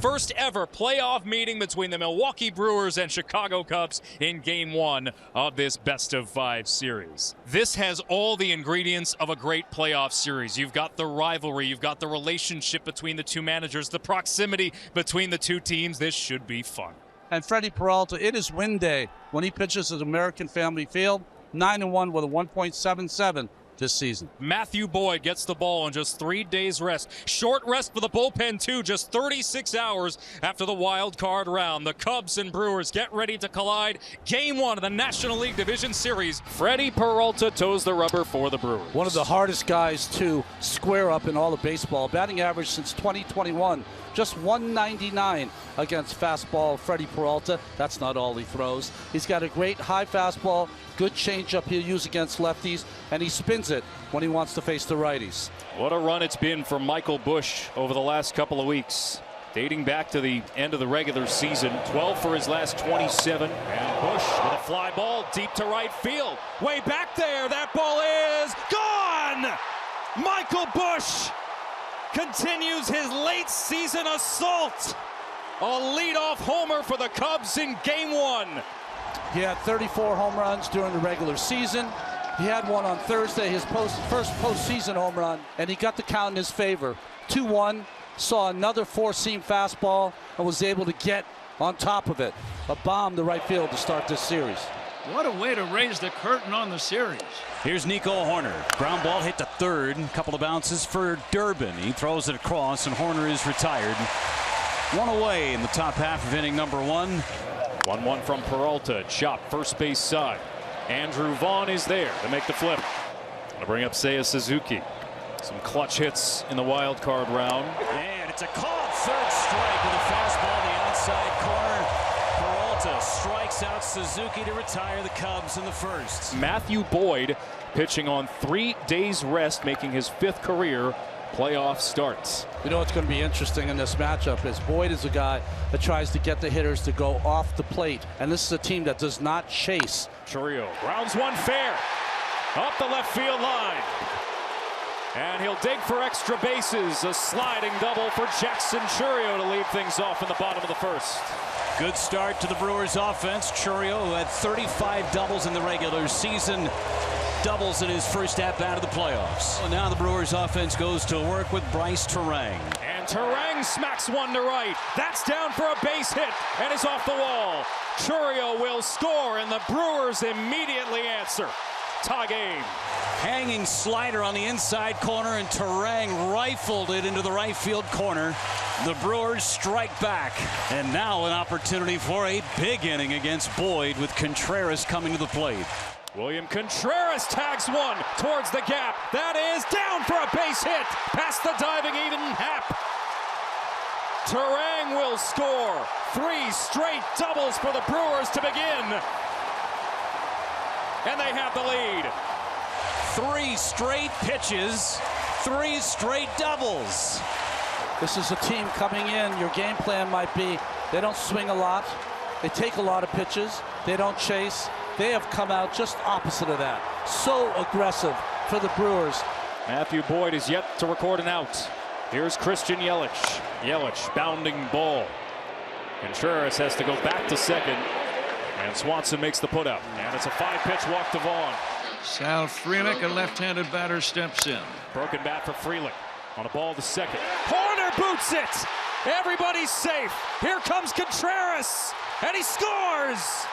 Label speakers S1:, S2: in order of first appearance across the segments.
S1: first ever playoff meeting between the Milwaukee Brewers and Chicago Cubs in Game 1 of this best-of-5 series. This has all the ingredients of a great playoff series. You've got the rivalry, you've got the relationship between the two managers, the proximity between the two teams. This should be fun.
S2: And Freddie Peralta, it is win day when he pitches at American Family Field, 9-1 with a 1.77 this season.
S1: Matthew Boyd gets the ball in just 3 days rest. Short rest for the bullpen too, just 36 hours after the wild card round. The Cubs and Brewers get ready to collide. Game 1 of the National League Division Series. Freddie Peralta toes the rubber for the Brewers.
S2: One of the hardest guys to square up in all of baseball. Batting average since 2021, just 199 against fastball Freddie Peralta. That's not all he throws. He's got a great high fastball, good changeup he'll use against lefties, and he spins it when he wants to face the righties.
S1: What a run it's been for Michael Busch over the last couple of weeks, dating back to the end of the regular season. 12 for his last 27. And Busch with a fly ball deep to right field. Way back there, that ball is gone! Michael Busch continues his late season assault. A leadoff homer for the Cubs in Game 1.
S2: He had 34 home runs during the regular season. He had one on Thursday, his first postseason home run, and he got the count in his favor. 2-1, saw another four-seam fastball, and was able to get on top of it. A bomb to right field to start this series.
S3: What a way to raise the curtain on the series.
S4: Here's Nico Hoerner. Ground ball hit to third. A couple of bounces for Durbin. He throws it across, and Hoerner is retired. One away in the top half of inning number 1.
S1: 1-1 from Peralta. Chop first base side. Andrew Vaughn is there to make the flip. To bring up Seiya Suzuki. Some clutch hits in the wild card round.
S4: And it's a called third strike with a fastball in the outside corner. Peralta strikes out Suzuki to retire the Cubs in the first.
S1: Matthew Boyd pitching on 3 days rest, making his 5th career playoff starts.
S2: You know what's going to be interesting in this matchup is Boyd is a guy that tries to get the hitters to go off the plate, and this is a team that does not chase.
S1: Chourio grounds one fair up the left field line, and he'll dig for extra bases. A sliding double for Jackson Chourio to lead things off in the bottom of the first.
S4: Good start to the Brewers offense. Chourio, who had 35 doubles in the regular season, doubles in his first at-bat of the playoffs. Well, now the Brewers offense goes to work with Bryce Terang.
S1: And Terang smacks one to right. That's down for a base hit and is off the wall. Chourio will score, and the Brewers immediately answer. Tie game.
S4: Hanging slider on the inside corner, and Terang rifled it into the right field corner. The Brewers strike back, and now an opportunity for a big inning against Boyd, with Contreras coming to the plate.
S1: William Contreras tags one towards the gap. That is down for a base hit past the diving Eden Happ. Terang will score. 3 straight doubles for the Brewers to begin. And they have the lead.
S4: 3 straight pitches, 3 straight doubles.
S2: This is a team coming in. Your game plan might be they don't swing a lot. They take a lot of pitches. They don't chase. They have come out just opposite of that. So aggressive for the Brewers.
S1: Matthew Boyd is yet to record an out. Here's Christian Yelich. Yelich, bounding ball. Contreras has to go back to second. And Swanson makes the put out. And it's a 5-pitch walk to Vaughn.
S3: Sal Frelick, a left-handed batter, steps in.
S1: Broken bat for Frelick. On a ball to second. Hoerner boots it. Everybody's safe. Here comes Contreras. And he scores.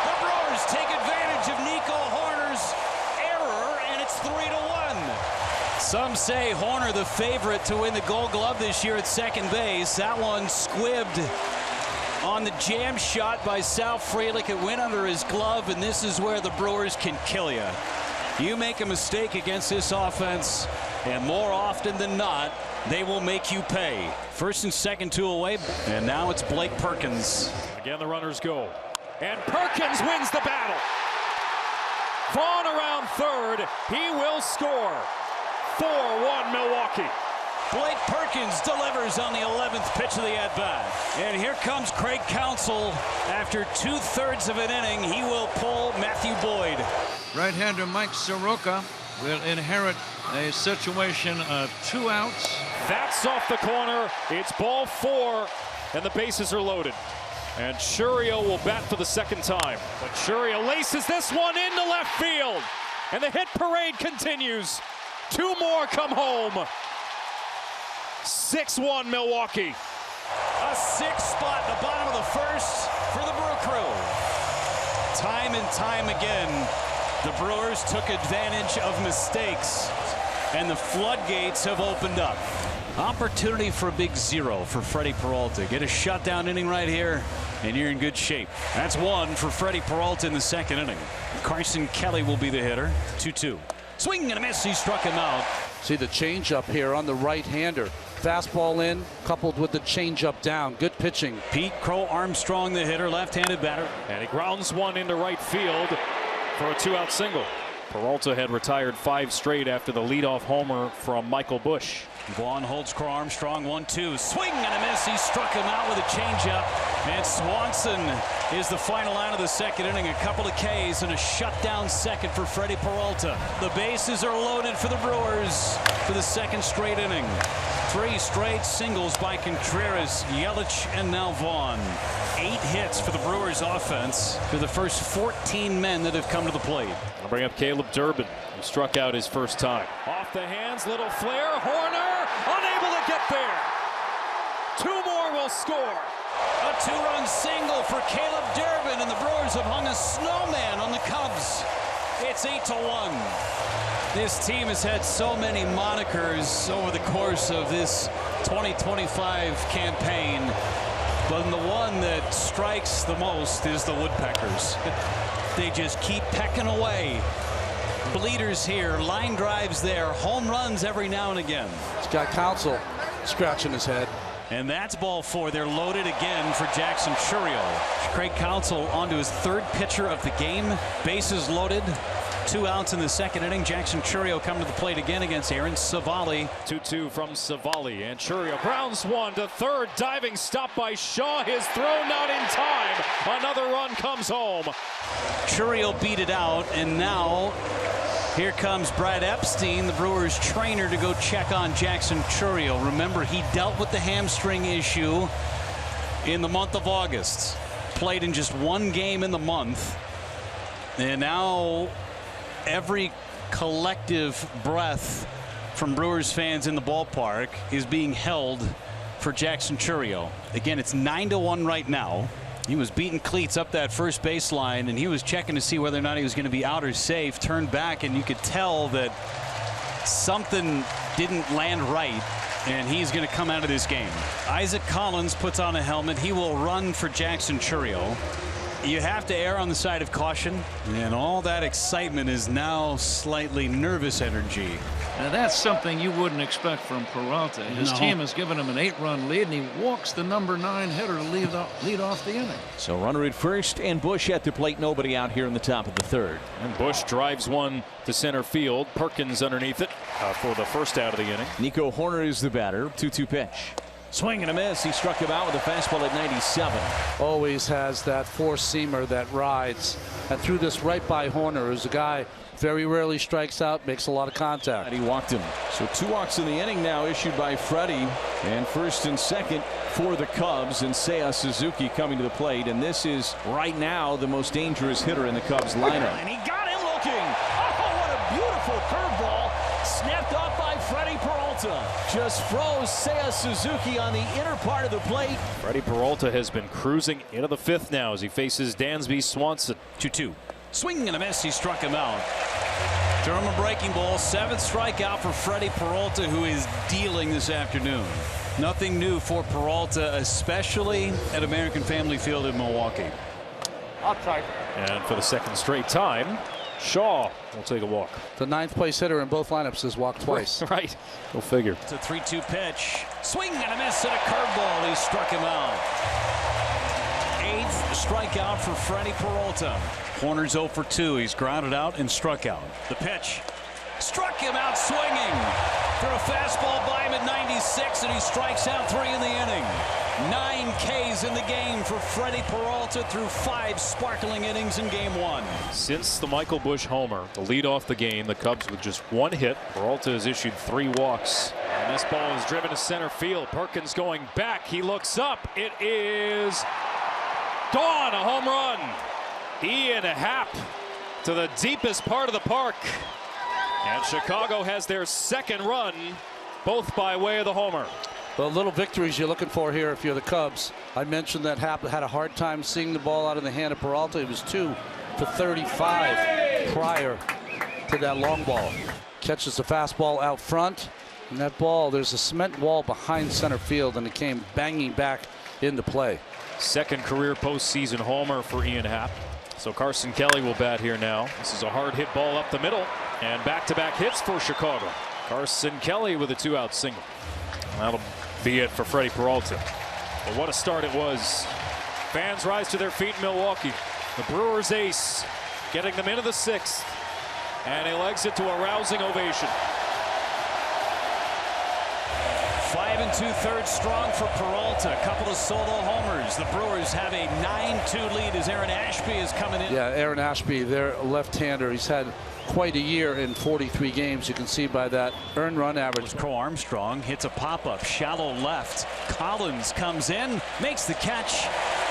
S4: The Brewers take advantage of Nico Hoerner's error, and it's 3-1. Some say Hoerner the favorite to win the Gold Glove this year at second base. That one squibbed on the jam shot by Sal Frelick. It went under his glove, and this is where the Brewers can kill you. You make a mistake against this offense, and more often than not, they will make you pay. First and second, 2 away, and now it's Blake Perkins.
S1: Again, the runners go. And Perkins wins the battle. Vaughn around third. He will score. 4-1 Milwaukee.
S4: Blake Perkins delivers on the 11th pitch of the at-bat. And here comes Craig Counsell. After 2/3 of an inning, he will pull Matthew Boyd.
S3: Right-hander Mike Soroka will inherit a situation of 2 outs.
S1: That's off the corner. It's ball 4, and the bases are loaded. And Chourio will bat for the second time. But Chourio laces this one into left field. And the hit parade continues. 2 more come home. 6-1 Milwaukee.
S4: A 6th spot in the bottom of the 1st for the Brew Crew. Time and time again, the Brewers took advantage of mistakes, and the floodgates have opened up. Opportunity for a big 0 for Freddie Peralta. Get a shutdown inning right here, and you're in good shape. That's 1 for Freddie Peralta in the 2nd inning. Carson Kelly will be the hitter. 2-2. Swing and a miss. He struck him out.
S2: See the changeup here on the right-hander. Fastball in, coupled with the changeup down. Good pitching.
S4: Pete Crow Armstrong, the hitter, left-handed batter.
S1: And he grounds one into right field for a 2-out single. Peralta had retired 5 straight after the leadoff homer from Michael Busch.
S4: Vaughn holds Crow Armstrong. 1-2. Swing and a miss. He struck him out with a changeup. And Swanson is the final out of the 2nd inning. A couple of Ks and a shutdown 2nd for Freddie Peralta. The bases are loaded for the Brewers for the 2nd straight inning. 3 straight singles by Contreras, Yelich, and now Vaughn. 8 hits for the Brewers offense through the first 14 men that have come to the plate.
S1: I'll bring up Caleb Durbin, who struck out his first time. Off the hands, little flare. Horner unable to get there. 2 more will score.
S4: A 2-run single for Caleb Durbin, and the Brewers have hung a snowman on the Cubs. It's 8-1. This team has had so many monikers over the course of this 2025 campaign, but the one that strikes the most is the Woodpeckers. They just keep pecking away. Bleeders here, line drives there, home runs every now and again.
S2: He's got Counsell scratching his head.
S4: And that's ball 4. They're loaded again for Jackson Chourio. Craig Counsell onto his 3rd pitcher of the game. Bases loaded. 2 outs in the 2nd inning. Jackson Chourio coming to the plate again against Aaron Savali.
S1: 2-2 from Savali, and Chourio grounds one to third. Diving stop by Shaw. His throw not in time. Another run comes home.
S4: Chourio beat it out, and now here comes Brad Epstein, the Brewers trainer, to go check on Jackson Chourio. Remember, he dealt with the hamstring issue in the month of August. Played in just 1 game in the month. And now every collective breath from Brewers fans in the ballpark is being held for Jackson Chourio. Again, it's 9-1 right now. He was beating cleats up that first baseline, and he was checking to see whether or not he was going to be out or safe. Turned back, and you could tell that something didn't land right, and he's going to come out of this game. Isaac Collins puts on a helmet. He will run for Jackson Chourio. You have to err on the side of caution, and all that excitement is now slightly nervous energy.
S3: Now that's something you wouldn't expect from Peralta. His team has given him an 8-run lead, and he walks the number 9 hitter to lead off the inning.
S5: So runner at first, and Busch at the plate. Nobody out here in the top of the 3rd.
S1: And Busch drives one to center field. Perkins underneath it for the first out of the inning.
S5: Nico Hoerner is the batter. 2-2 pitch. Swing and a miss. He struck him out with a fastball at 97.
S2: Always has that 4-seamer that rides. And threw this right by Horner, who's a guy very rarely strikes out, makes a lot of contact.
S5: And he walked him. So 2 walks in the inning now issued by Freddie. And 1st and 2nd for the Cubs, and Seiya Suzuki coming to the plate. And this is right now the most dangerous hitter in the Cubs lineup.
S4: And he got him looking. Oh, what a beautiful curveball. Snapped off by Freddie Peralta.
S5: Just froze Seiya Suzuki on the inner part of the plate.
S1: Freddie Peralta has been cruising into the 5th now as he faces Dansby Swanson.
S4: 2-2. Swing and a miss. He struck him out. Threw him a breaking ball. 7th strikeout for Freddie Peralta, who is dealing this afternoon. Nothing new for Peralta, especially at American Family Field in Milwaukee.
S2: Outside.
S1: And for the 2nd straight time, Shaw will take a walk.
S2: The 9th place hitter in both lineups has walked twice.
S1: Right. Go figure.
S4: It's a 3-2 pitch. Swing and a miss and a curveball. He struck him out. 8th strikeout for Freddie Peralta. Horner's 0 for 2. He's grounded out and struck out. The pitch. Struck him out swinging. Threw a fastball by him at 96, and he strikes out 3 in the inning. 9 Ks in the game for Freddie Peralta through 5 sparkling innings in game 1.
S1: Since the Michael Busch homer to lead off the game, the Cubs with just 1 hit. Peralta has issued 3 walks. And this ball is driven to center field. Perkins going back. He looks up. It is gone. A home run. Ian Happ to the deepest part of the park. And Chicago has their 2nd run, both by way of the homer.
S2: The little victories you're looking for here if you're the Cubs. I mentioned that Happ had a hard time seeing the ball out of the hand of Peralta. He was 2 for 35 prior to that long ball. Catches the fastball out front, and that ball, there's a cement wall behind center field, and it came banging back into play.
S1: 2nd career postseason homer for Ian Happ. So Carson Kelly will bat here now. This is a hard hit ball up the middle, and back-to-back hits for Chicago. Carson Kelly with a 2-out single. That'll be it for Freddie Peralta. But what a start it was. Fans rise to their feet in Milwaukee. The Brewers ace getting them into the 6th, and he legs it to a rousing ovation.
S4: 5 2/3 strong for Peralta. A couple of solo homers. The Brewers have a 9-2 lead as Aaron Ashby is coming in.
S2: Yeah, Aaron Ashby, their left-hander. He's had quite a year in 43 games. You can see by that earned run average.
S4: Crow Armstrong hits a pop-up, shallow left. Collins comes in, makes the catch.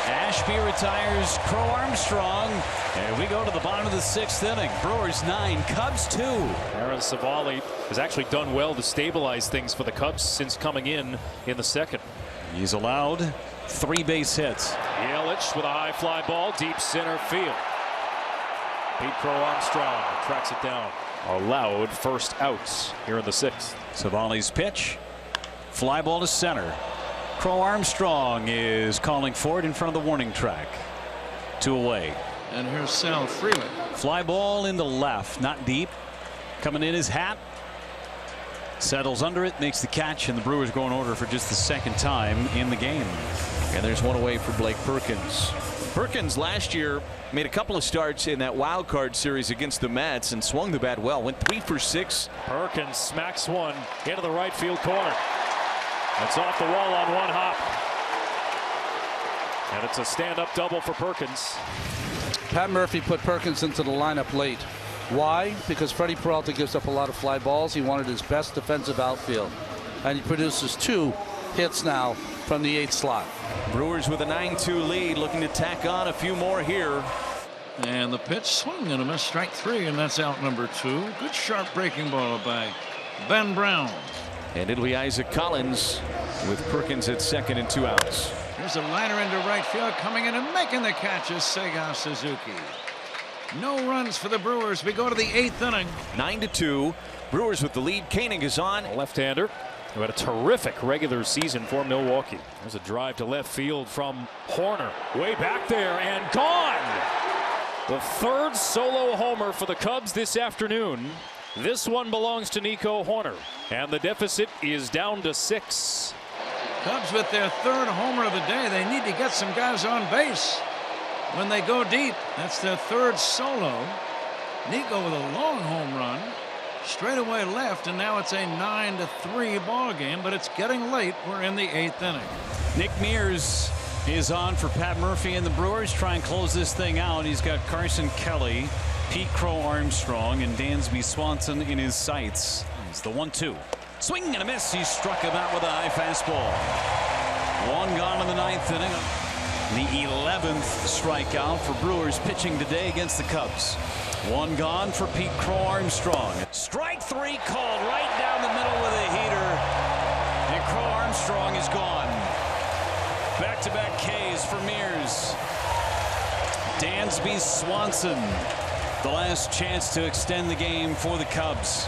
S4: Ashby retires. Crow Armstrong. And we go to the bottom of the 6th inning. Brewers 9, Cubs 2.
S1: Aaron Savali has actually done well to stabilize things for the Cubs since coming in the 2nd.
S4: He's allowed 3 base hits.
S1: Yelich with a high fly ball, deep center field. Pete Crow Armstrong tracks it down. Allowed first outs here in the 6th.
S4: Savali's pitch. Fly ball to center. Crow Armstrong is calling for it in front of the warning track. 2 away.
S3: And here's Sal Freeman.
S4: Fly ball in the left, not deep. Coming in is Happ. Settles under it, makes the catch, and the Brewers go in order for just the 2nd time in the game.
S5: And there's 1 away for Blake Perkins. Perkins last year made a couple of starts in that wild card series against the Mets and swung the bat well. Went 3 for 6.
S1: Perkins smacks one into the right field corner. It's off the wall on 1 hop. And it's a stand-up double for Perkins.
S2: Pat Murphy put Perkins into the lineup late. Why? Because Freddie Peralta gives up a lot of fly balls. He wanted his best defensive outfield. And he produces 2 hits now from the 8th slot.
S5: Brewers with a 9-2 lead, looking to tack on a few more here.
S3: And the pitch swung and a miss, strike 3, and that's out number 2. Good sharp breaking ball by Ben Brown.
S5: And it'll be Isaac Collins with Perkins at 2nd and 2 outs.
S3: Here's a liner into right field, coming in and making the catch is Seiya Suzuki. No runs for the Brewers. We go to the 8th inning.
S5: 9-2. Brewers with the lead. Koenig is on.
S1: A left-hander who had a terrific regular season for Milwaukee. There's a drive to left field from Horner. Way back there and gone. The 3rd solo homer for the Cubs this afternoon. This one belongs to Nico Horner. And the deficit is down to 6.
S3: Cubs with their 3rd homer of the day. They need to get some guys on base when they go deep. That's their 3rd solo. Nico with a long home run. Straightaway left, and now it's a 9-3 ball game, but it's getting late. We're in the 8th inning.
S4: Nick Mears is on for Pat Murphy and the Brewers. Try and close this thing out. He's got Carson Kelly, Pete Crow Armstrong, and Dansby Swanson in his sights. It's the 1-2. Swing and a miss. He struck him out with a high fastball. 1 gone in the 9th inning. The 11th strikeout for Brewers pitching today against the Cubs. 1 gone for Pete Crow Armstrong. Strike 3 called right down the middle with a heater. And Crow Armstrong is gone. Back-to-back Ks for Mears. Dansby Swanson. The last chance to extend the game for the Cubs.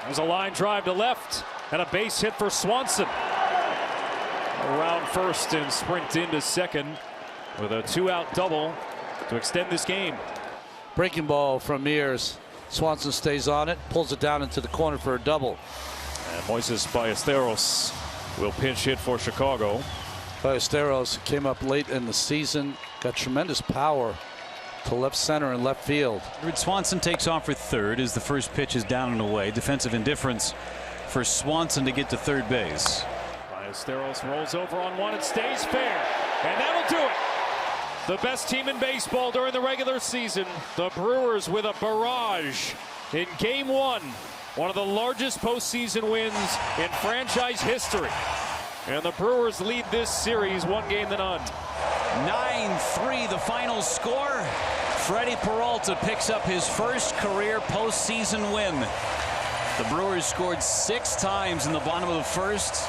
S1: There's a line drive to left and a base hit for Swanson. Around first and sprint into 2nd with a 2-out double to extend this game.
S2: Breaking ball from Mears. Swanson stays on it, pulls it down into the corner for a double.
S1: And Moises Ballesteros will pinch hit for Chicago.
S2: Ballesteros came up late in the season, got tremendous power to left center and left field.
S4: Swanson takes off for 3rd as the first pitch is down and away. Defensive indifference for Swanson to get to 3rd base.
S1: Ballesteros rolls over on one and stays fair. And that'll do it. The best team in baseball during the regular season. The Brewers with a barrage in Game 1. One of the largest postseason wins in franchise history. And the Brewers lead this series 1-0.
S4: 9-3 the final score. Freddie Peralta picks up his first career postseason win. The Brewers scored 6 times in the bottom of the first,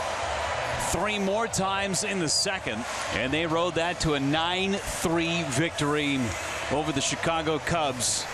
S4: 3 more times in the second, and they rode that to a 9-3 victory over the Chicago Cubs.